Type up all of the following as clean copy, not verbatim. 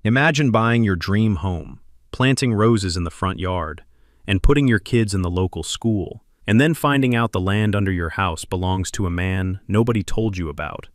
Imagine buying your dream home, planting roses in the front yard, and putting your kids in the local school, and then finding out the land under your house belongs to a man nobody told you about,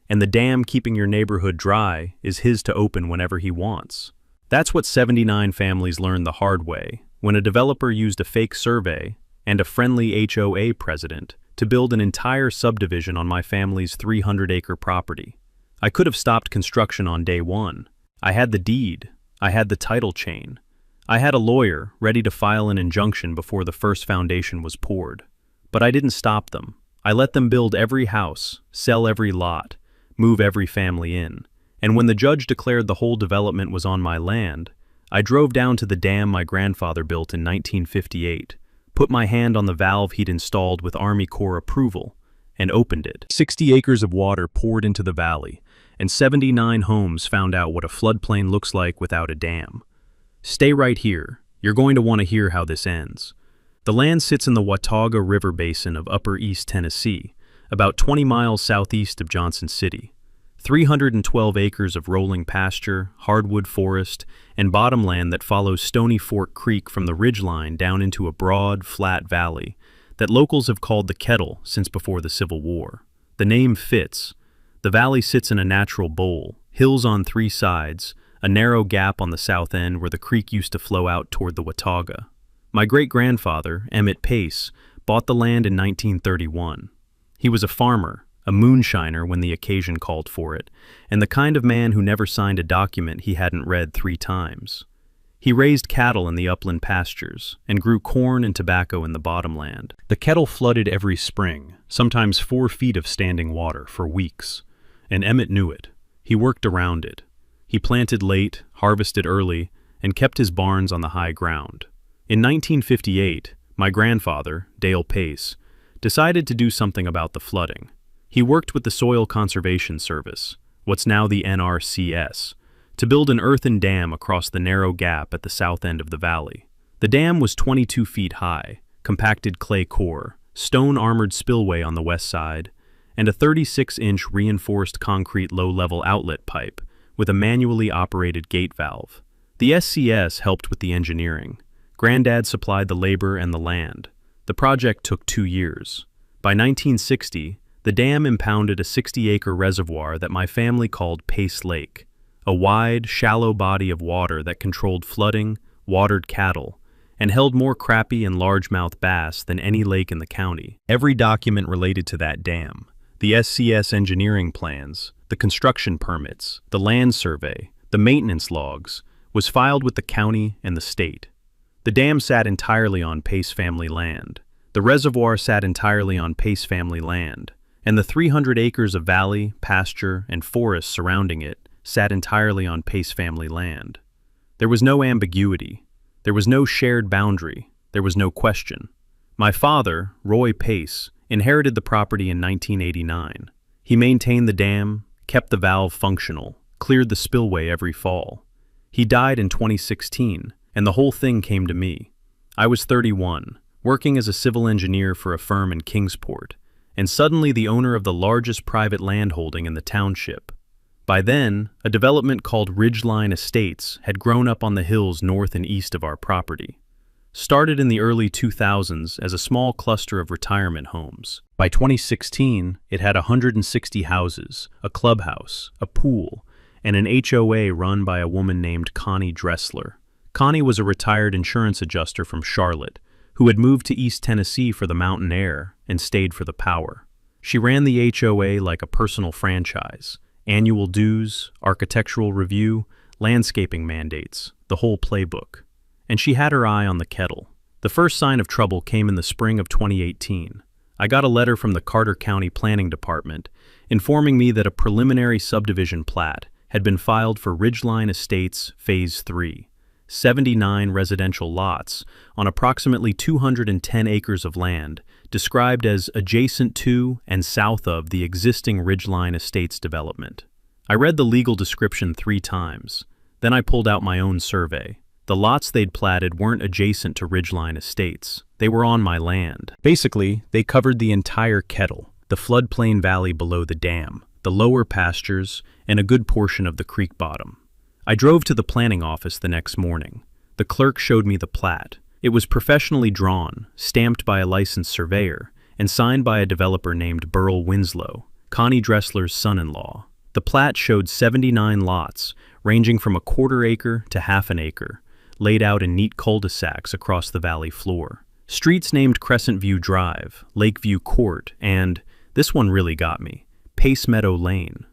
and the dam keeping your neighborhood dry is his to open whenever he wants. That's what 79 families learned the hard way when a developer used a fake survey and a friendly HOA president to build an entire subdivision on my family's 300-acre property. I could have stopped construction on day one. I had the deed. I had the title chain. I had a lawyer ready to file an injunction before the first foundation was poured. But I didn't stop them. I let them build every house, sell every lot, move every family in. And when the judge declared the whole development was on my land, I drove down to the dam my grandfather built in 1958, put my hand on the valve he'd installed with Army Corps approval, and opened it. 60 acres of water poured into the valley, and 79 homes found out what a floodplain looks like without a dam. Stay right here. You're going to want to hear how this ends. The land sits in the Watauga River basin of Upper East Tennessee, about 20 miles southeast of Johnson City. 312 acres of rolling pasture, hardwood forest, and bottomland that follows Stony Fork Creek from the ridgeline down into a broad, flat valley that locals have called the Kettle since before the Civil War. The name fits. The valley sits in a natural bowl, hills on three sides, a narrow gap on the south end where the creek used to flow out toward the Watauga. My great-grandfather, Emmett Pace, bought the land in 1931. He was a farmer, a moonshiner when the occasion called for it, and the kind of man who never signed a document he hadn't read 3 times. He raised cattle in the upland pastures and grew corn and tobacco in the bottomland. The Kettle flooded every spring, sometimes 4 feet of standing water for weeks, and Emmett knew it. He worked around it. He planted late, harvested early, and kept his barns on the high ground. In 1958, my grandfather, Dale Pace, decided to do something about the flooding. He worked with the Soil Conservation Service, what's now the NRCS, to build an earthen dam across the narrow gap at the south end of the valley. The dam was 22 feet high, compacted clay core, stone-armored spillway on the west side, and a 36-inch reinforced concrete low-level outlet pipe with a manually operated gate valve. The SCS helped with the engineering. Granddad supplied the labor and the land. The project took 2 years. By 1960, the dam impounded a 60-acre reservoir that my family called Pace Lake, a wide, shallow body of water that controlled flooding, watered cattle, and held more crappie and largemouth bass than any lake in the county. Every document related to that dam, the SCS engineering plans, the construction permits, the land survey, the maintenance logs, was filed with the county and the state. The dam sat entirely on Pace family land. The reservoir sat entirely on Pace family land, and the 300 acres of valley, pasture, and forest surrounding it sat entirely on Pace family land. There was no ambiguity. There was no shared boundary. There was no question. My father, Roy Pace, inherited the property in 1989. He maintained the dam, kept the valve functional, cleared the spillway every fall. He died in 2016, and the whole thing came to me. I was 31, working as a civil engineer for a firm in Kingsport, and suddenly the owner of the largest private landholding in the township. By then, a development called Ridgeline Estates had grown up on the hills north and east of our property. Started in the early 2000s as a small cluster of retirement homes. By 2016, it had 160 houses, a clubhouse, a pool, and an HOA run by a woman named Connie Dressler. Connie was a retired insurance adjuster from Charlotte, who had moved to East Tennessee for the mountain air and stayed for the power. She ran the HOA like a personal franchise. Annual dues, architectural review, landscaping mandates, the whole playbook. And she had her eye on the Kettle. The first sign of trouble came in the spring of 2018. I got a letter from the Carter County Planning Department informing me that a preliminary subdivision plat had been filed for Ridgeline Estates Phase 3, 79 residential lots on approximately 210 acres of land, described as adjacent to and south of the existing Ridgeline Estates development. I read the legal description 3 times. Then I pulled out my own survey. The lots they'd platted weren't adjacent to Ridgeline Estates. They were on my land. Basically, they covered the entire Kettle, the floodplain valley below the dam, the lower pastures, and a good portion of the creek bottom. I drove to the planning office the next morning. The clerk showed me the plat. It was professionally drawn, stamped by a licensed surveyor, and signed by a developer named Burl Winslow, Connie Dressler's son-in-law. The plat showed 79 lots, ranging from a quarter acre to half an acre, laid out in neat cul-de-sacs across the valley floor. Streets named Crescent View Drive, Lakeview Court, and, this one really got me, Pace Meadow Lane.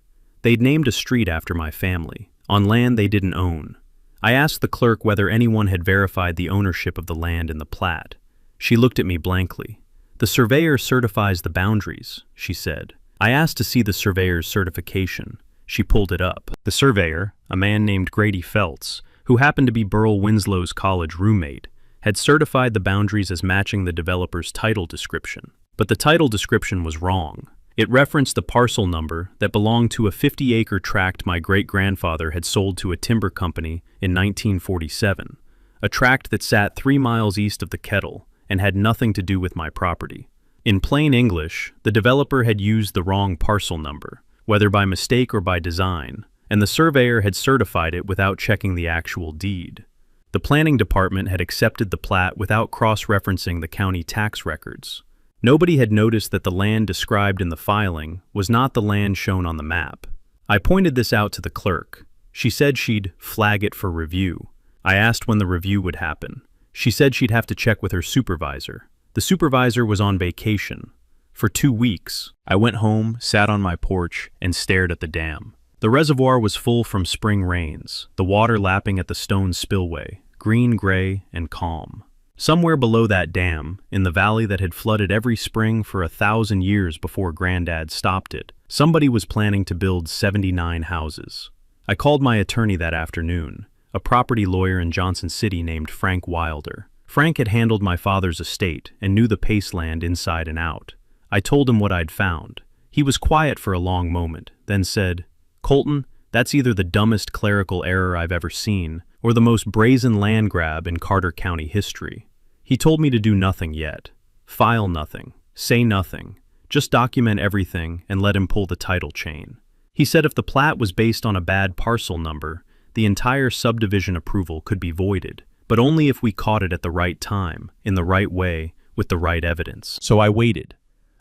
They'd named a street after my family, on land they didn't own. I asked the clerk whether anyone had verified the ownership of the land in the plat. She looked at me blankly. "The surveyor certifies the boundaries," she said. I asked to see the surveyor's certification. She pulled it up. The surveyor, a man named Grady Feltz, who happened to be Burl Winslow's college roommate, had certified the boundaries as matching the developer's title description. But the title description was wrong. It referenced the parcel number that belonged to a 50-acre tract my great-grandfather had sold to a timber company in 1947, a tract that sat 3 miles east of the Kettle and had nothing to do with my property. In plain English, the developer had used the wrong parcel number, whether by mistake or by design, and the surveyor had certified it without checking the actual deed. The planning department had accepted the plat without cross-referencing the county tax records. Nobody had noticed that the land described in the filing was not the land shown on the map. I pointed this out to the clerk. She said she'd flag it for review. I asked when the review would happen. She said she'd have to check with her supervisor. The supervisor was on vacation. For 2 weeks, I went home, sat on my porch, and stared at the dam. The reservoir was full from spring rains, the water lapping at the stone spillway, green-gray and calm. Somewhere below that dam, in the valley that had flooded every spring for 1,000 years before Granddad stopped it, somebody was planning to build 79 houses. I called my attorney that afternoon, a property lawyer in Johnson City named Frank Wilder. Frank had handled my father's estate and knew the Pace land inside and out. I told him what I'd found. He was quiet for a long moment, then said, "Colton, that's either the dumbest clerical error I've ever seen, or the most brazen land grab in Carter County history." He told me to do nothing yet. File nothing. Say nothing. Just document everything and let him pull the title chain. He said if the plat was based on a bad parcel number, the entire subdivision approval could be voided, but only if we caught it at the right time, in the right way, with the right evidence. So I waited.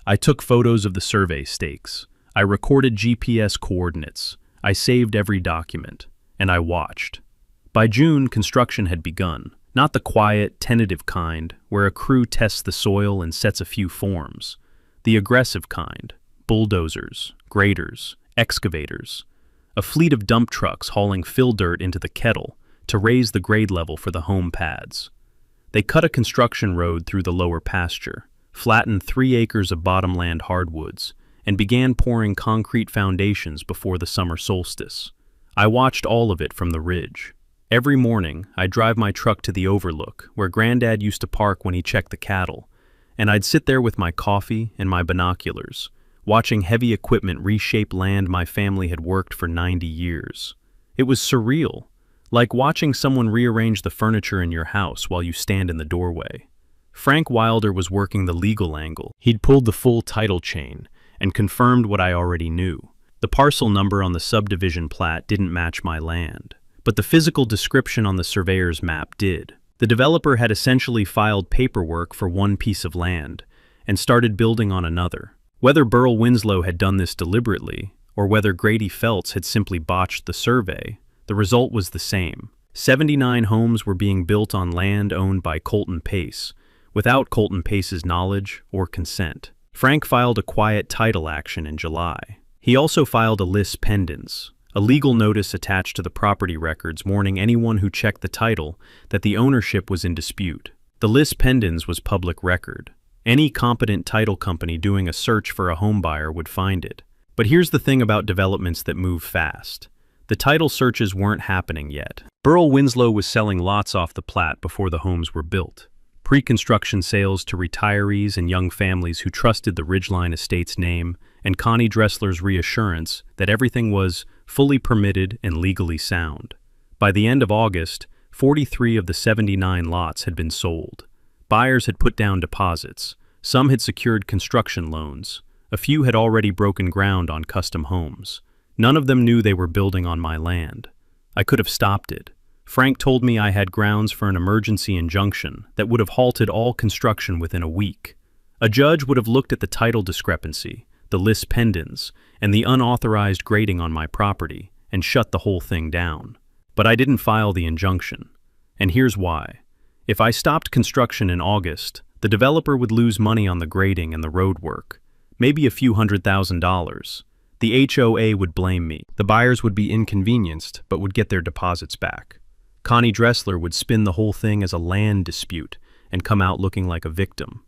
I took photos of the survey stakes. I recorded GPS coordinates. I saved every document. And I watched. By June, construction had begun. Not the quiet, tentative kind, where a crew tests the soil and sets a few forms. The aggressive kind, bulldozers, graders, excavators. A fleet of dump trucks hauling fill dirt into the Kettle to raise the grade level for the home pads. They cut a construction road through the lower pasture, flattened 3 acres of bottomland hardwoods, and began pouring concrete foundations before the summer solstice. I watched all of it from the ridge. Every morning, I'd drive my truck to the overlook, where Granddad used to park when he checked the cattle, and I'd sit there with my coffee and my binoculars, watching heavy equipment reshape land my family had worked for 90 years. It was surreal, like watching someone rearrange the furniture in your house while you stand in the doorway. Frank Wilder was working the legal angle. He'd pulled the full title chain and confirmed what I already knew. The parcel number on the subdivision plat didn't match my land, but the physical description on the surveyor's map did. The developer had essentially filed paperwork for one piece of land and started building on another. Whether Burl Winslow had done this deliberately, or whether Grady Feltz had simply botched the survey, the result was the same. 79 homes were being built on land owned by Colton Pace, without Colton Pace's knowledge or consent. Frank filed a quiet title action in July. He also filed a lis pendens, a legal notice attached to the property records warning anyone who checked the title that the ownership was in dispute. The lis pendens was public record. Any competent title company doing a search for a home buyer would find it. But here's the thing about developments that move fast. The title searches weren't happening yet. Burl Winslow was selling lots off the plat before the homes were built. Pre-construction sales to retirees and young families who trusted the Ridgeline Estates name and Connie Dressler's reassurance that everything was fully permitted and legally sound. By the end of August, 43 of the 79 lots had been sold. Buyers had put down deposits. Some had secured construction loans. A few had already broken ground on custom homes. None of them knew they were building on my land. I could have stopped it. Frank told me I had grounds for an emergency injunction that would have halted all construction within a week. A judge would have looked at the title discrepancy, the lis pendens, and the unauthorized grading on my property, and shut the whole thing down. But I didn't file the injunction. And here's why. If I stopped construction in August, the developer would lose money on the grading and the road work, maybe a few $100,000. The HOA would blame me. The buyers would be inconvenienced, but would get their deposits back. Connie Dressler would spin the whole thing as a land dispute and come out looking like a victim.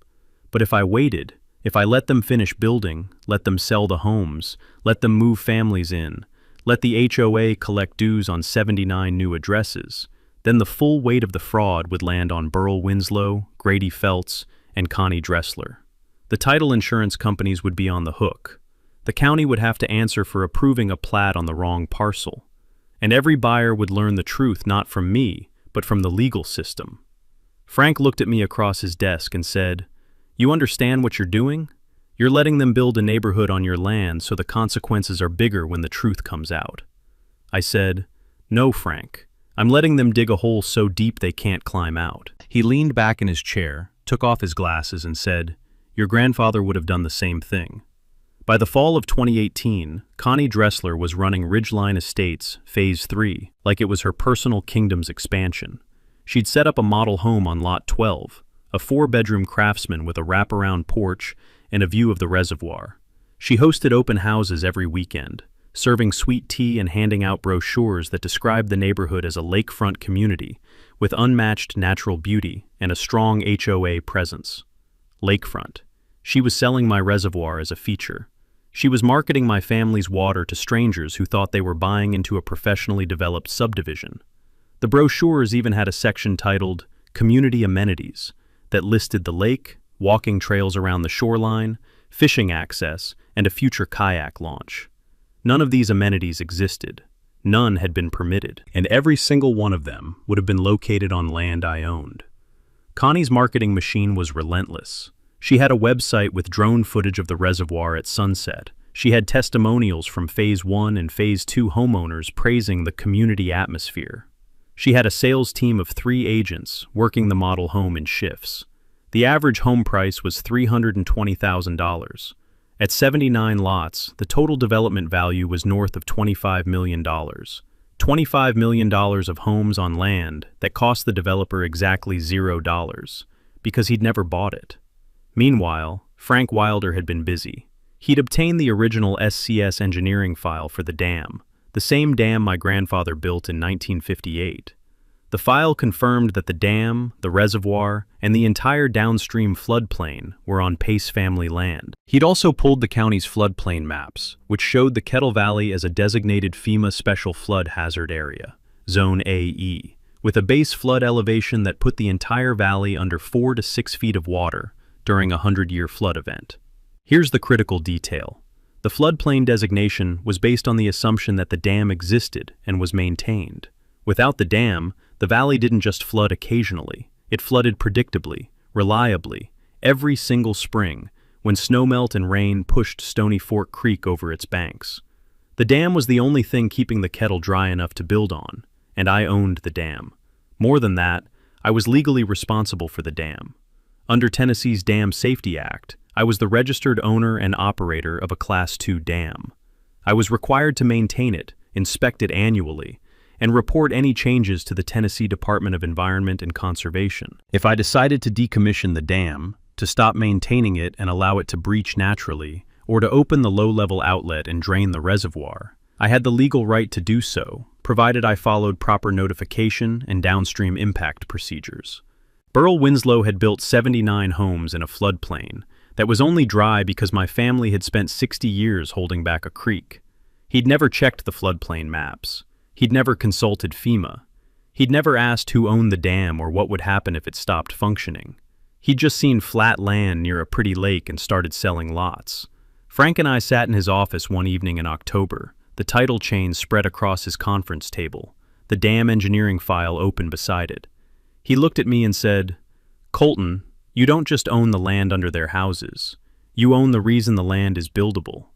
But if I waited, if I let them finish building, let them sell the homes, let them move families in, let the HOA collect dues on 79 new addresses, then the full weight of the fraud would land on Burl Winslow, Grady Feltz, and Connie Dressler. The title insurance companies would be on the hook. The county would have to answer for approving a plat on the wrong parcel. And every buyer would learn the truth not from me, but from the legal system. Frank looked at me across his desk and said, "You understand what you're doing? You're letting them build a neighborhood on your land so the consequences are bigger when the truth comes out." I said, "No, Frank. I'm letting them dig a hole so deep they can't climb out." He leaned back in his chair, took off his glasses and said, "Your grandfather would have done the same thing." By the fall of 2018, Connie Dressler was running Ridgeline Estates, Phase 3, like it was her personal kingdom's expansion. She'd set up a model home on Lot 12, a 4-bedroom craftsman with a wraparound porch and a view of the reservoir. She hosted open houses every weekend, serving sweet tea and handing out brochures that described the neighborhood as a lakefront community with unmatched natural beauty and a strong HOA presence. Lakefront. She was selling my reservoir as a feature. She was marketing my family's water to strangers who thought they were buying into a professionally developed subdivision. The brochures even had a section titled Community Amenities that listed the lake, walking trails around the shoreline, fishing access, and a future kayak launch. None of these amenities existed. None had been permitted, and every single one of them would have been located on land I owned. Connie's marketing machine was relentless. She had a website with drone footage of the reservoir at sunset. She had testimonials from Phase 1 and Phase 2 homeowners praising the community atmosphere. She had a sales team of 3 agents working the model home in shifts. The average home price was $320,000. At 79 lots, the total development value was north of $25 million. $25 million of homes on land that cost the developer exactly $0 because he'd never bought it. Meanwhile, Frank Wilder had been busy. He'd obtained the original SCS engineering file for the dam, the same dam my grandfather built in 1958. The file confirmed that the dam, the reservoir, and the entire downstream floodplain were on Pace family land. He'd also pulled the county's floodplain maps, which showed the Kettle Valley as a designated FEMA Special Flood Hazard Area, Zone AE, with a base flood elevation that put the entire valley under 4 to 6 feet of water during a 100-year flood event. Here's the critical detail. The floodplain designation was based on the assumption that the dam existed and was maintained. Without the dam, the valley didn't just flood occasionally. It flooded predictably, reliably, every single spring when snowmelt and rain pushed Stony Fork Creek over its banks. The dam was the only thing keeping the kettle dry enough to build on, and I owned the dam. More than that, I was legally responsible for the dam. Under Tennessee's Dam Safety Act, I was the registered owner and operator of a Class II dam. I was required to maintain it, inspect it annually, and report any changes to the Tennessee Department of Environment and Conservation. If I decided to decommission the dam, to stop maintaining it and allow it to breach naturally, or to open the low-level outlet and drain the reservoir, I had the legal right to do so, provided I followed proper notification and downstream impact procedures. Burl Winslow had built 79 homes in a floodplain that was only dry because my family had spent 60 years holding back a creek. He'd never checked the floodplain maps. He'd never consulted FEMA. He'd never asked who owned the dam or what would happen if it stopped functioning. He'd just seen flat land near a pretty lake and started selling lots. Frank and I sat in his office one evening in October, the title chain spread across his conference table, the dam engineering file open beside it. He looked at me and said, "Colton, you don't just own the land under their houses. You own the reason the land is buildable."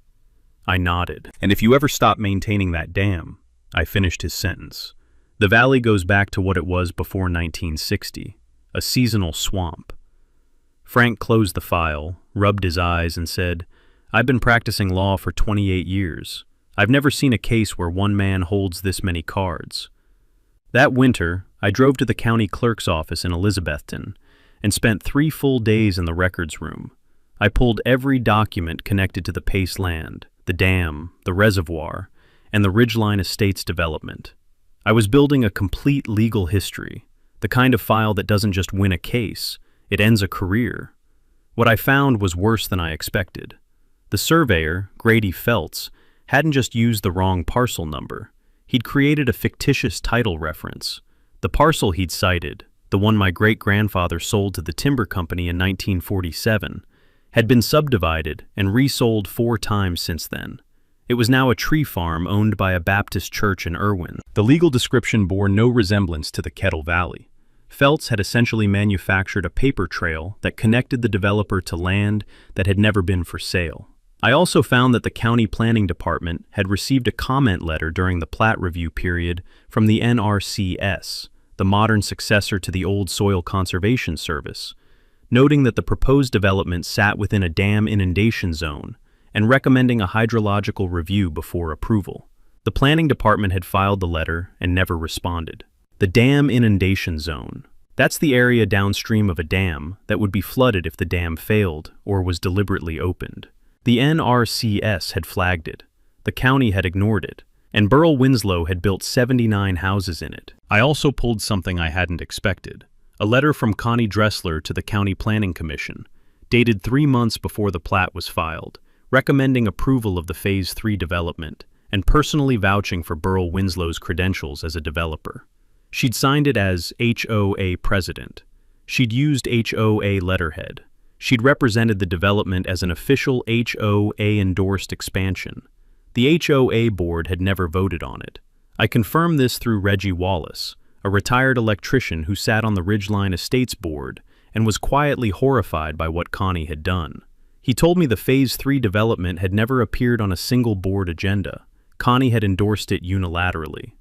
I nodded. "And if you ever stop maintaining that dam," I finished his sentence, The valley goes back to what it was before 1960, a seasonal swamp. Frank closed the file, rubbed his eyes, and said, "I've been practicing law for 28 years. I've never seen a case where one man holds this many cards." That winter, I drove to the county clerk's office in Elizabethton and spent 3 full days in the records room. I pulled every document connected to the Pace land, the dam, the reservoir, and the Ridgeline Estates development. I was building a complete legal history, the kind of file that doesn't just win a case, it ends a career. What I found was worse than I expected. The surveyor, Grady Feltz, hadn't just used the wrong parcel number. He'd created a fictitious title reference. The parcel he'd cited, the one my great-grandfather sold to the timber company in 1947, had been subdivided and resold 4 times since then. It was now a tree farm owned by a Baptist church in Irwin. The legal description bore no resemblance to the Kettle Valley. Feltz had essentially manufactured a paper trail that connected the developer to land that had never been for sale. I also found that the county planning department had received a comment letter during the plat review period from the NRCS, the modern successor to the old Soil Conservation Service, noting that the proposed development sat within a dam inundation zone and recommending a hydrological review before approval. The planning department had filed the letter and never responded. The dam inundation zone. That's the area downstream of a dam that would be flooded if the dam failed or was deliberately opened. The NRCS had flagged it. The county had ignored it, and Burl Winslow had built 79 houses in it. I also pulled something I hadn't expected. A letter from Connie Dressler to the County Planning Commission, dated 3 months before the plat was filed, recommending approval of the Phase 3 development and personally vouching for Burl Winslow's credentials as a developer. She'd signed it as HOA president. She'd used HOA letterhead. She'd represented the development as an official HOA-endorsed expansion. The HOA board had never voted on it. I confirmed this through Reggie Wallace, a retired electrician who sat on the Ridgeline Estates board and was quietly horrified by what Connie had done. He told me the Phase 3 development had never appeared on a single board agenda. Connie had endorsed it unilaterally.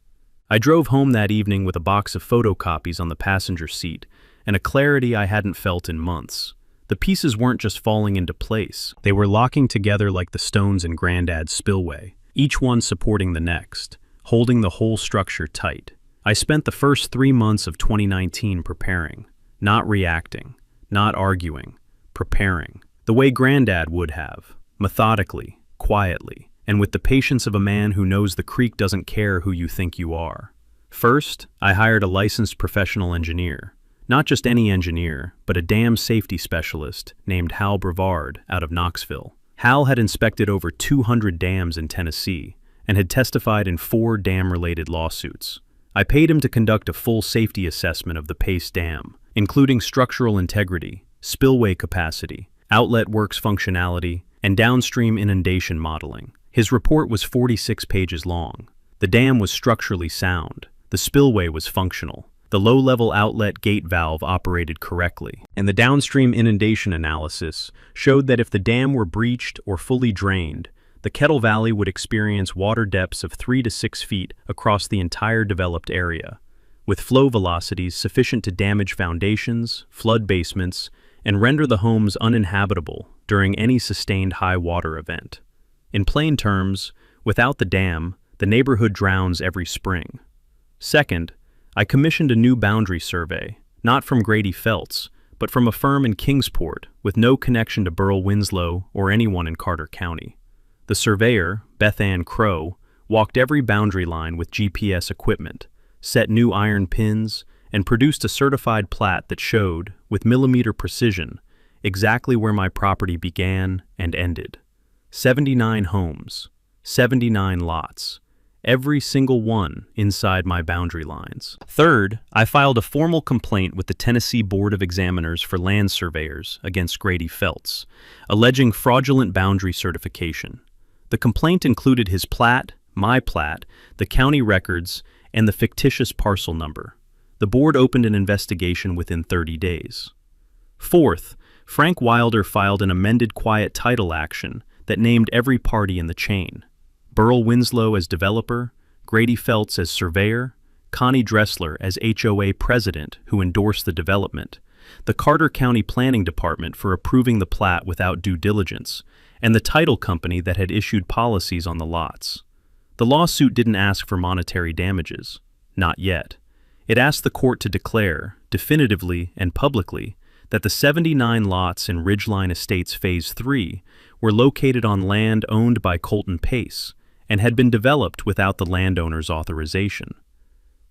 I drove home that evening with a box of photocopies on the passenger seat and a clarity I hadn't felt in months. The pieces weren't just falling into place. They were locking together like the stones in Grandad's spillway, each one supporting the next, holding the whole structure tight. I spent the first 3 months of 2019 preparing, not reacting, not arguing, preparing, the way Grandad would have, methodically, quietly, and with the patience of a man who knows the creek doesn't care who you think you are. First, I hired a licensed professional engineer. Not just any engineer, but a dam safety specialist named Hal Brevard out of Knoxville. Hal had inspected over 200 dams in Tennessee and had testified in 4 dam-related lawsuits. I paid him to conduct a full safety assessment of the Pace Dam, including structural integrity, spillway capacity, outlet works functionality, and downstream inundation modeling. His report was 46 pages long. The dam was structurally sound. The spillway was functional. The low-level outlet gate valve operated correctly, and the downstream inundation analysis showed that if the dam were breached or fully drained, the Kettle Valley would experience water depths of 3 to 6 feet across the entire developed area, with flow velocities sufficient to damage foundations, flood basements, and render the homes uninhabitable during any sustained high water event. In plain terms, without the dam, the neighborhood drowns every spring. Second, I commissioned a new boundary survey, not from Grady Feltz, but from a firm in Kingsport with no connection to Burl Winslow or anyone in Carter County. The surveyor, Beth Ann Crow, walked every boundary line with GPS equipment, set new iron pins, and produced a certified plat that showed, with millimeter precision, exactly where my property began and ended. 79 homes, 79 lots, every single one inside my boundary lines. Third, I filed a formal complaint with the Tennessee Board of Examiners for Land Surveyors against Grady Feltz, alleging fraudulent boundary certification. The complaint included his plat, my plat, the county records, and the fictitious parcel number. The board opened an investigation within 30 days. Fourth, Frank Wilder filed an amended quiet title action that named every party in the chain. Burl Winslow as developer, Grady Feltz as surveyor, Connie Dressler as HOA president who endorsed the development, the Carter County Planning Department for approving the plat without due diligence, and the title company that had issued policies on the lots. The lawsuit didn't ask for monetary damages. Not yet. It asked the court to declare, definitively and publicly, that the 79 lots in Ridgeline Estates Phase 3 were located on land owned by Colton Pace and had been developed without the landowner's authorization.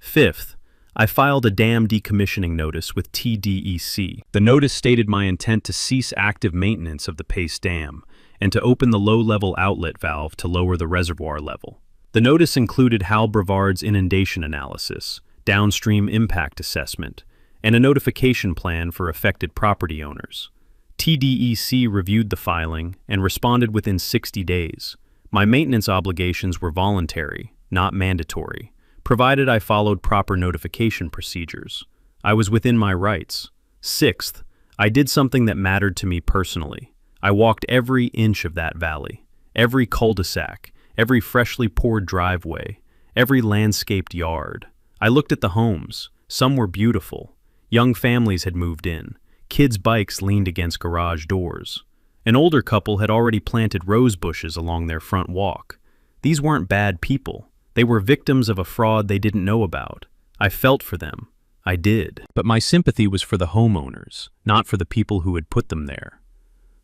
Fifth, I filed a dam decommissioning notice with TDEC. The notice stated my intent to cease active maintenance of the Pace Dam and to open the low-level outlet valve to lower the reservoir level. The notice included Hal Brevard's inundation analysis, downstream impact assessment, and a notification plan for affected property owners. TDEC reviewed the filing and responded within 60 days. My maintenance obligations were voluntary, not mandatory, provided I followed proper notification procedures. I was within my rights. Sixth, I did something that mattered to me personally. I walked every inch of that valley, every cul-de-sac, every freshly poured driveway, every landscaped yard. I looked at the homes. Some were beautiful. Young families had moved in. Kids' bikes leaned against garage doors. An older couple had already planted rose bushes along their front walk. These weren't bad people. They were victims of a fraud they didn't know about. I felt for them. I did. But my sympathy was for the homeowners, not for the people who had put them there.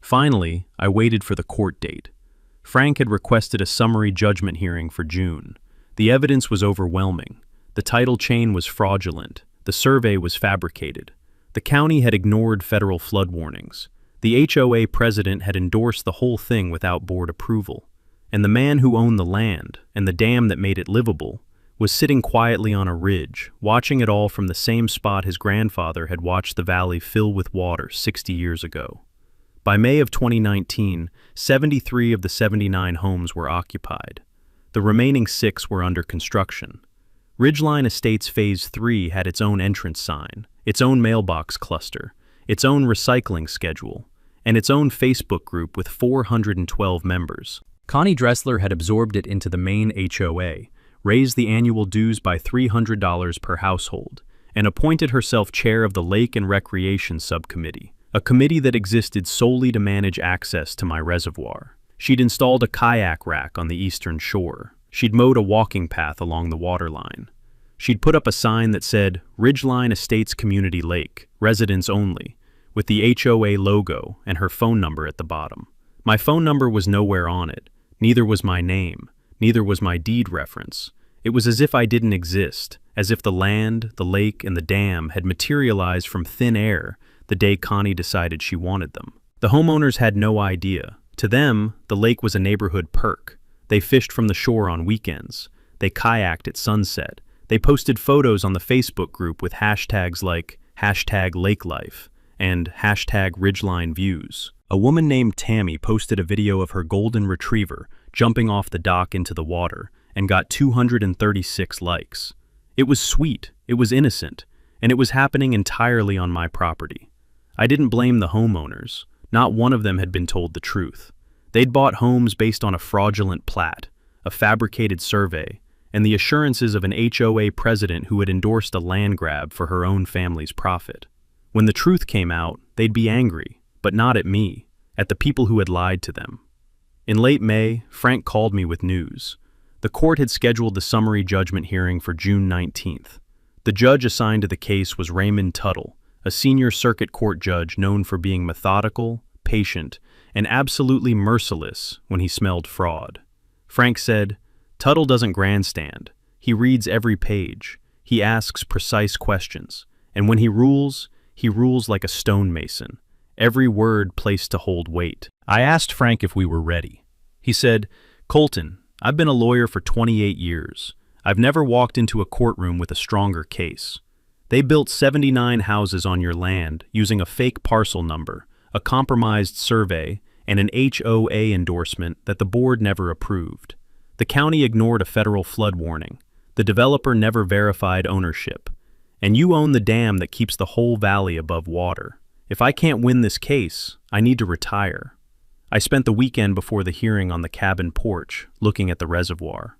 Finally, I waited for the court date. Frank had requested a summary judgment hearing for June. The evidence was overwhelming. The title chain was fraudulent. The survey was fabricated. The county had ignored federal flood warnings. The HOA president had endorsed the whole thing without board approval. And the man who owned the land, and the dam that made it livable, was sitting quietly on a ridge, watching it all from the same spot his grandfather had watched the valley fill with water 60 years ago. By May of 2019, 73 of the 79 homes were occupied. The remaining 6 were under construction. Ridgeline Estates Phase 3 had its own entrance sign, its own mailbox cluster, its own recycling schedule, and its own Facebook group with 412 members. Connie Dressler had absorbed it into the main HOA, raised the annual dues by $300 per household, and appointed herself chair of the Lake and Recreation Subcommittee, a committee that existed solely to manage access to my reservoir. She'd installed a kayak rack on the eastern shore. She'd mowed a walking path along the waterline. She'd put up a sign that said, Ridgeline Estates Community Lake, residents only, with the HOA logo and her phone number at the bottom. My phone number was nowhere on it. Neither was my name. Neither was my deed reference. It was as if I didn't exist, as if the land, the lake, and the dam had materialized from thin air the day Connie decided she wanted them. The homeowners had no idea. To them, the lake was a neighborhood perk. They fished from the shore on weekends. They kayaked at sunset. They posted photos on the Facebook group with hashtags like #LakeLife and #RidgelineViews. A woman named Tammy posted a video of her golden retriever jumping off the dock into the water and got 236 likes. It was sweet, it was innocent, and it was happening entirely on my property. I didn't blame the homeowners. Not one of them had been told the truth. They'd bought homes based on a fraudulent plat, a fabricated survey, and the assurances of an HOA president who had endorsed a land grab for her own family's profit. When the truth came out, they'd be angry, but not at me, at the people who had lied to them. In late May, Frank called me with news. The court had scheduled the summary judgment hearing for June 19th. The judge assigned to the case was Raymond Tuttle, a senior circuit court judge known for being methodical, patient, and absolutely merciless when he smelled fraud. Frank said, Tuttle doesn't grandstand. He reads every page. He asks precise questions. And when he rules like a stonemason, every word placed to hold weight. I asked Frank if we were ready. He said, Colton, I've been a lawyer for 28 years. I've never walked into a courtroom with a stronger case. They built 79 houses on your land using a fake parcel number, a compromised survey, and an HOA endorsement that the board never approved. The county ignored a federal flood warning. The developer never verified ownership. And you own the dam that keeps the whole valley above water. If I can't win this case, I need to retire. I spent the weekend before the hearing on the cabin porch, looking at the reservoir.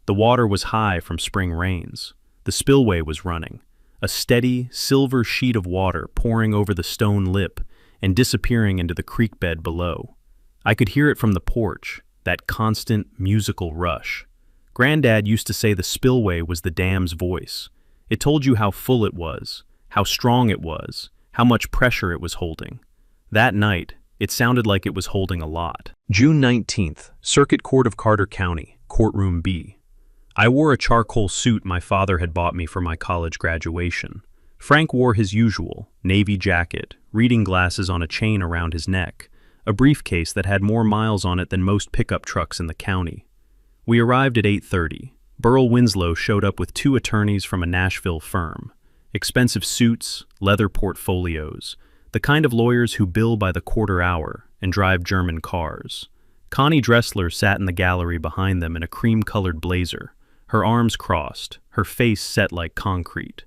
The water was high from spring rains. The spillway was running, a steady, silver sheet of water pouring over the stone lip and disappearing into the creek bed below. I could hear it from the porch, that constant, musical rush. Granddad used to say the spillway was the dam's voice. It told you how full it was, how strong it was, how much pressure it was holding. That night, it sounded like it was holding a lot. June 19th, Circuit Court of Carter County, Courtroom B. I wore a charcoal suit my father had bought me for my college graduation. Frank wore his usual, navy jacket, reading glasses on a chain around his neck, a briefcase that had more miles on it than most pickup trucks in the county. We arrived at 8:30. Burl Winslow showed up with 2 attorneys from a Nashville firm. Expensive suits, leather portfolios, the kind of lawyers who bill by the quarter hour and drive German cars. Connie Dressler sat in the gallery behind them in a cream-colored blazer, her arms crossed, her face set like concrete.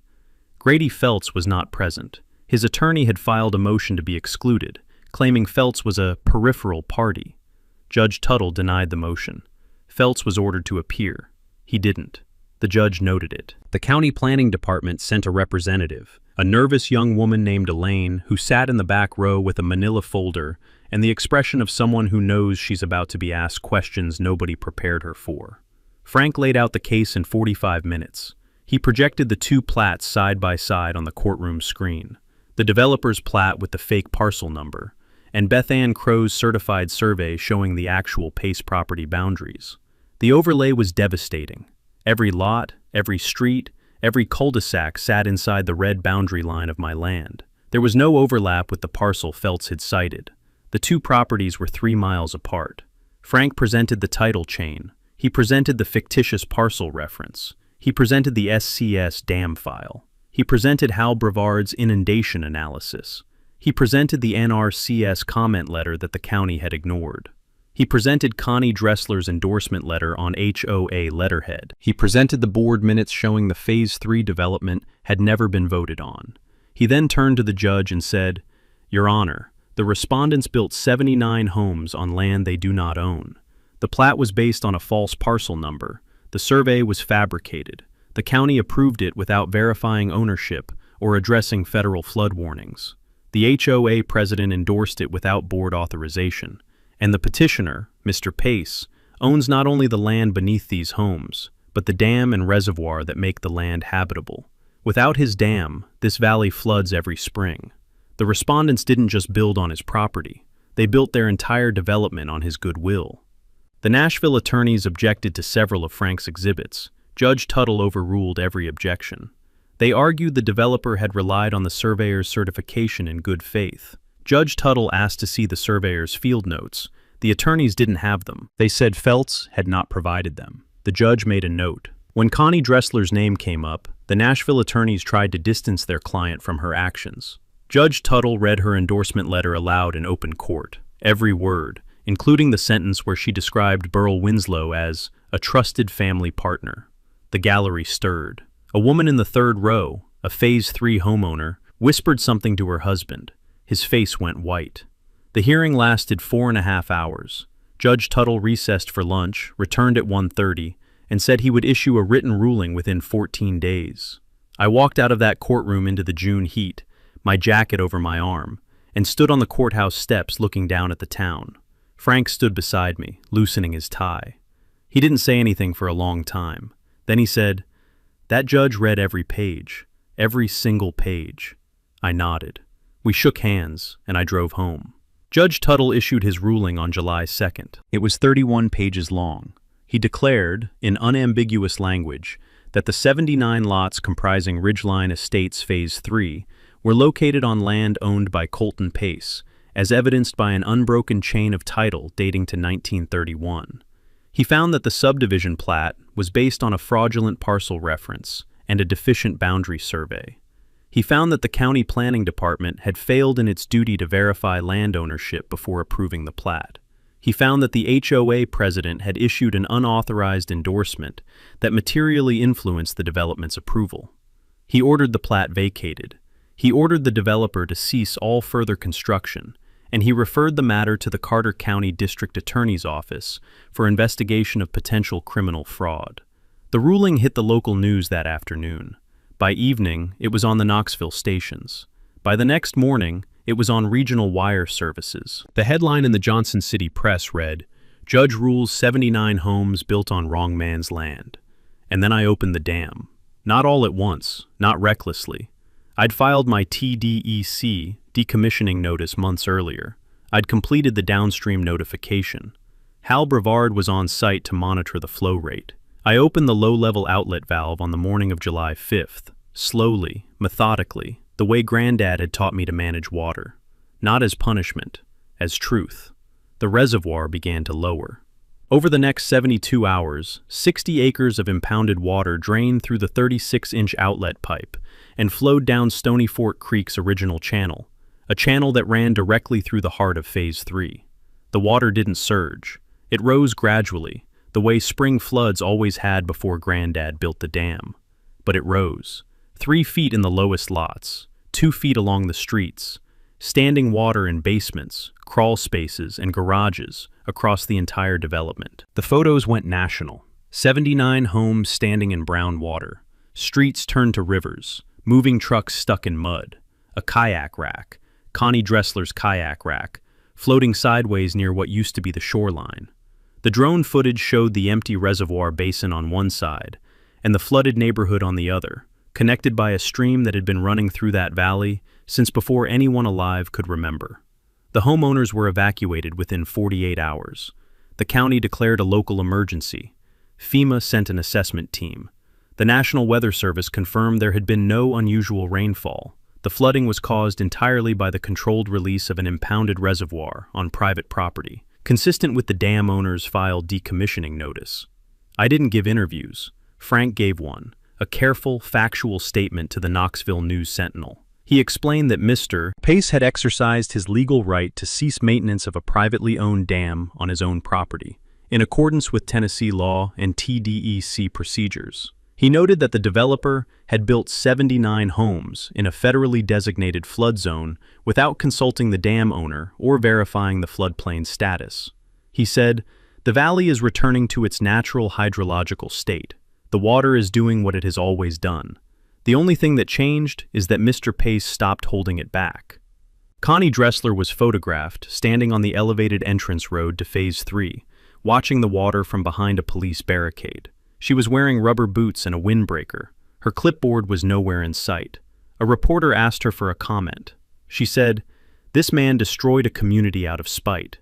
Grady Feltz was not present. His attorney had filed a motion to be excluded, claiming Feltz was a peripheral party. Judge Tuttle denied the motion. Feltz was ordered to appear. He didn't. The judge noted it. The county planning department sent a representative, a nervous young woman named Elaine, who sat in the back row with a manila folder and the expression of someone who knows she's about to be asked questions nobody prepared her for. Frank laid out the case in 45 minutes. He projected the 2 plats side by side on the courtroom screen, the developer's plat with the fake parcel number, and Beth Ann Crow's certified survey showing the actual Pace property boundaries. The overlay was devastating. Every lot, every street, every cul-de-sac sat inside the red boundary line of my land. There was no overlap with the parcel Feltz had cited. The 2 properties were 3 miles apart. Frank presented the title chain. He presented the fictitious parcel reference. He presented the SCS dam file. He presented Hal Brevard's inundation analysis. He presented the NRCS comment letter that the county had ignored. He presented Connie Dressler's endorsement letter on HOA letterhead. He presented the board minutes showing the Phase 3 development had never been voted on. He then turned to the judge and said, "Your Honor, the respondents built 79 homes on land they do not own. The plat was based on a false parcel number. The survey was fabricated. The county approved it without verifying ownership or addressing federal flood warnings. The HOA president endorsed it without board authorization. And the petitioner, Mr. Pace, owns not only the land beneath these homes, but the dam and reservoir that make the land habitable. Without his dam, this valley floods every spring. The respondents didn't just build on his property. They built their entire development on his goodwill." The Nashville attorneys objected to several of Frank's exhibits. Judge Tuttle overruled every objection. They argued the developer had relied on the surveyor's certification in good faith. Judge Tuttle asked to see the surveyor's field notes. The attorneys didn't have them. They said Feltz had not provided them. The judge made a note. When Connie Dressler's name came up, the Nashville attorneys tried to distance their client from her actions. Judge Tuttle read her endorsement letter aloud in open court, every word, including the sentence where she described Burl Winslow as a trusted family partner. The gallery stirred. A woman in the 3rd row, a Phase 3 homeowner, whispered something to her husband. His face went white. The hearing lasted 4.5 hours. Judge Tuttle recessed for lunch, returned at 1:30, and said he would issue a written ruling within 14 days. I walked out of that courtroom into the June heat, my jacket over my arm, and stood on the courthouse steps looking down at the town. Frank stood beside me, loosening his tie. He didn't say anything for a long time. Then he said, "That judge read every page, every single page." I nodded. We shook hands, and I drove home. Judge Tuttle issued his ruling on July 2nd. It was 31 pages long. He declared, in unambiguous language, that the 79 lots comprising Ridgeline Estates Phase 3 were located on land owned by Colton Pace, as evidenced by an unbroken chain of title dating to 1931. He found that the subdivision plat was based on a fraudulent parcel reference and a deficient boundary survey. He found that the county planning department had failed in its duty to verify land ownership before approving the plat. He found that the HOA president had issued an unauthorized endorsement that materially influenced the development's approval. He ordered the plat vacated. He ordered the developer to cease all further construction, and he referred the matter to the Carter County District Attorney's Office for investigation of potential criminal fraud. The ruling hit the local news that afternoon. By evening, it was on the Knoxville stations. By the next morning, it was on regional wire services. The headline in the Johnson City Press read, "Judge rules 79 homes built on wrong man's land." And then I opened the dam. Not all at once, not recklessly. I'd filed my TDEC, decommissioning notice, months earlier. I'd completed the downstream notification. Hal Brevard was on site to monitor the flow rate. I opened the low-level outlet valve on the morning of July 5th, slowly, methodically, the way Granddad had taught me to manage water. Not as punishment, as truth. The reservoir began to lower. Over the next 72 hours, 60 acres of impounded water drained through the 36-inch outlet pipe and flowed down Stony Fort Creek's original channel, a channel that ran directly through the heart of Phase 3. The water didn't surge. It rose gradually, the way spring floods always had before Granddad built the dam. But it rose. 3 feet in the lowest lots, 2 feet along the streets, standing water in basements, crawl spaces, and garages across the entire development. The photos went national. 79 homes standing in brown water, streets turned to rivers, moving trucks stuck in mud, a kayak rack, Connie Dressler's kayak rack, floating sideways near what used to be the shoreline. The drone footage showed the empty reservoir basin on one side and the flooded neighborhood on the other, connected by a stream that had been running through that valley since before anyone alive could remember. The homeowners were evacuated within 48 hours. The county declared a local emergency. FEMA sent an assessment team. The National Weather Service confirmed there had been no unusual rainfall. The flooding was caused entirely by the controlled release of an impounded reservoir on private property, consistent with the dam owner's filed decommissioning notice. I didn't give interviews. Frank gave one, a careful, factual statement to the Knoxville News-Sentinel. He explained that Mr. Pace had exercised his legal right to cease maintenance of a privately owned dam on his own property, in accordance with Tennessee law and TDEC procedures. He noted that the developer had built 79 homes in a federally designated flood zone without consulting the dam owner or verifying the floodplain status. He said, "The valley is returning to its natural hydrological state. The water is doing what it has always done. The only thing that changed is that Mr. Pace stopped holding it back." Connie Dressler was photographed standing on the elevated entrance road to Phase 3, watching the water from behind a police barricade. She was wearing rubber boots and a windbreaker. Her clipboard was nowhere in sight. A reporter asked her for a comment. She said, "This man destroyed a community out of spite."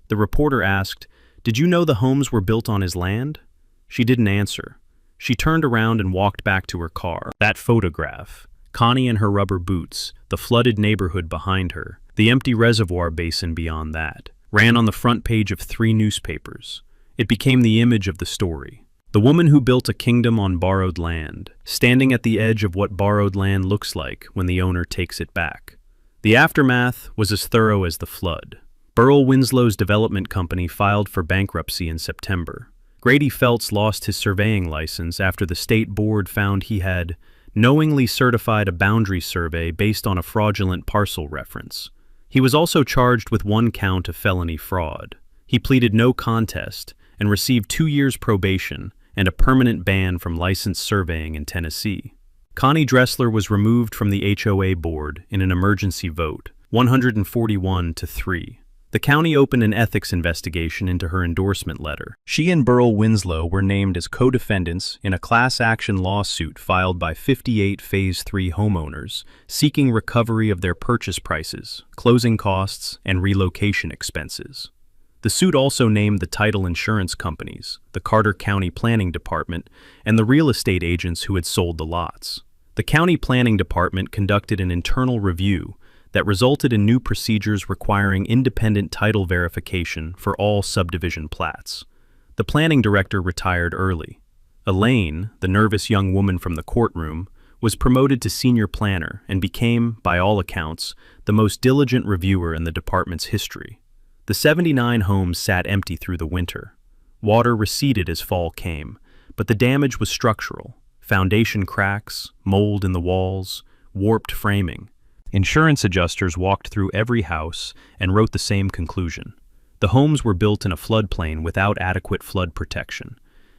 The reporter asked, "Did you know the homes were built on his land?" She didn't answer. She turned around and walked back to her car. That photograph, Connie in her rubber boots, the flooded neighborhood behind her, the empty reservoir basin beyond that, ran on the front page of 3 newspapers. It became the image of the story. The woman who built a kingdom on borrowed land, standing at the edge of what borrowed land looks like when the owner takes it back. The aftermath was as thorough as the flood. Burl Winslow's development company filed for bankruptcy in September. Grady Feltz lost his surveying license after the state board found he had knowingly certified a boundary survey based on a fraudulent parcel reference. He was also charged with 1 count of felony fraud. He pleaded no contest and received 2 years probation and a permanent ban from licensed surveying in Tennessee. Connie Dressler was removed from the HOA board in an emergency vote, 141-3. The county opened an ethics investigation into her endorsement letter. She and Burl Winslow were named as co-defendants in a class action lawsuit filed by 58 Phase 3 homeowners seeking recovery of their purchase prices, closing costs, and relocation expenses. The suit also named the title insurance companies, the Carter County Planning Department, and the real estate agents who had sold the lots. The county planning department conducted an internal review that resulted in new procedures requiring independent title verification for all subdivision plats. The planning director retired early. Elaine, the nervous young woman from the courtroom, was promoted to senior planner and became, by all accounts, the most diligent reviewer in the department's history. The 79 homes sat empty through the winter. Water receded as fall came, but the damage was structural. Foundation cracks, mold in the walls, warped framing. Insurance adjusters walked through every house and wrote the same conclusion. The homes were built in a floodplain without adequate flood protection,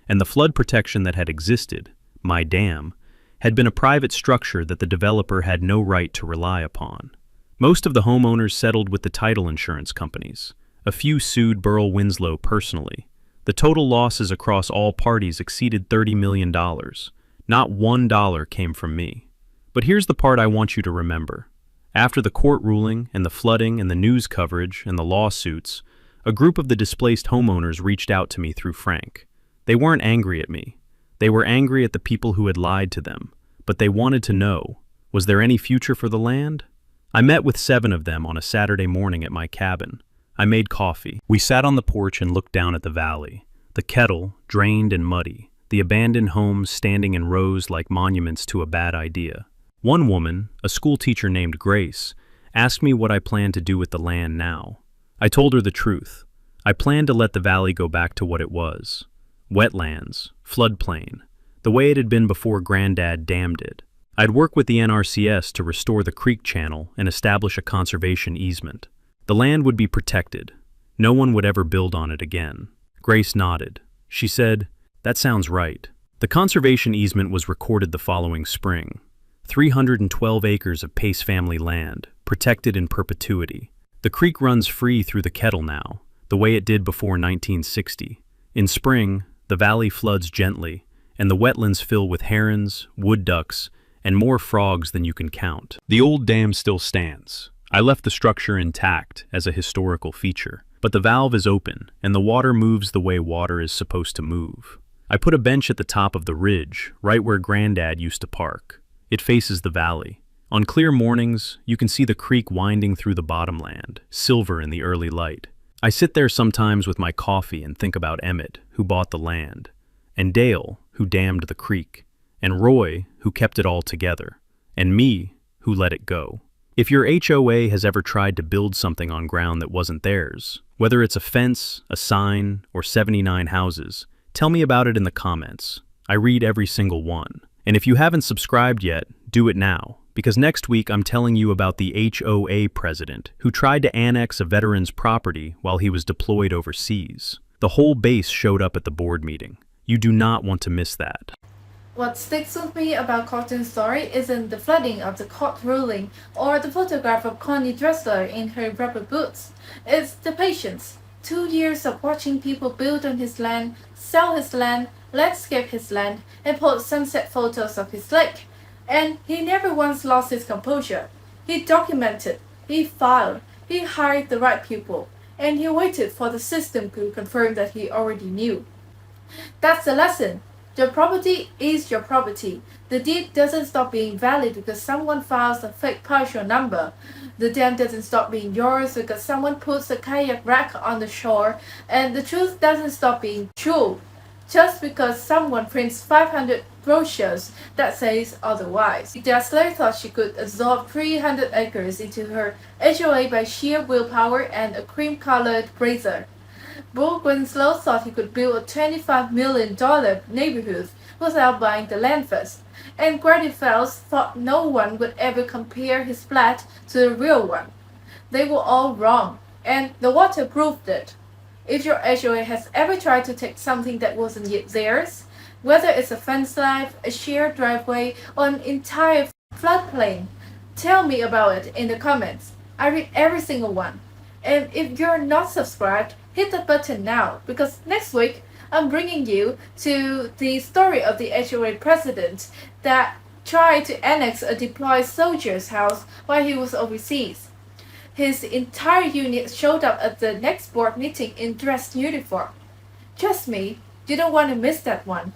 and the flood protection that had existed, my dam, had been a private structure that the developer had no right to rely upon. Most of the homeowners settled with the title insurance companies. A few sued Burl Winslow personally. The total losses across all parties exceeded $30 million. Not $1 came from me. But here's the part I want you to remember. After the court ruling and the flooding and the news coverage and the lawsuits, a group of the displaced homeowners reached out to me through Frank. They weren't angry at me. They were angry at the people who had lied to them, but they wanted to know, was there any future for the land? I met with 7 of them on a Saturday morning at my cabin. I made coffee. We sat on the porch and looked down at the valley. The kettle, drained and muddy. The abandoned homes standing in rows like monuments to a bad idea. One woman, a schoolteacher named Grace, asked me what I planned to do with the land now. I told her the truth. I planned to let the valley go back to what it was. Wetlands, floodplain, the way it had been before Granddad dammed it. I'd work with the NRCS to restore the creek channel and establish a conservation easement. The land would be protected. No one would ever build on it again. Grace nodded. She said, "That sounds right." The conservation easement was recorded the following spring. 312 acres of Pace family land, protected in perpetuity. The creek runs free through the kettle now, the way it did before 1960. In spring, the valley floods gently, and the wetlands fill with herons, wood ducks, and more frogs than you can count. The old dam still stands. I left the structure intact as a historical feature, but the valve is open, and the water moves the way water is supposed to move. I put a bench at the top of the ridge, right where Granddad used to park. It faces the valley. On clear mornings, you can see the creek winding through the bottomland, silver in the early light. I sit there sometimes with my coffee and think about Emmett, who bought the land, and Dale, who dammed the creek, and Roy, who kept it all together, and me, who let it go. If your HOA has ever tried to build something on ground that wasn't theirs, whether it's a fence, a sign, or 79 houses, tell me about it in the comments. I read every single one. And if you haven't subscribed yet, do it now, because next week I'm telling you about the HOA president who tried to annex a veteran's property while he was deployed overseas. The whole base showed up at the board meeting. You do not want to miss that. What sticks with me about Colton's story isn't the flooding of the court ruling or the photograph of Connie Dressler in her rubber boots. It's the patience. 2 years of watching people build on his land, sell his land, landscape his land, and post sunset photos of his lake. And he never once lost his composure. He documented, he filed, he hired the right people, and he waited for the system to confirm that he already knew. That's the lesson. Your property is your property. The deed doesn't stop being valid because someone files a fake partial number. The dam doesn't stop being yours because someone puts a kayak rack on the shore. And the truth doesn't stop being true just because someone prints 500 brochures that says otherwise. Dressler thought she could absorb 300 acres into her HOA by sheer willpower and a cream-colored razor. Burl Winslow thought he could build a $25 million neighborhood without buying the land first, and Grady Fells thought no one would ever compare his flat to the real one. They were all wrong, and the water proved it. If your HOA has ever tried to take something that wasn't yet theirs, whether it's a fence line, a shared driveway, or an entire floodplain, tell me about it in the comments. I read every single one. And if you're not subscribed, hit that button now, because next week I'm bringing you to the story of the HOA president that tried to annex a deployed soldier's house while he was overseas. His entire unit showed up at the next board meeting in dress uniform. Trust me, you don't want to miss that one.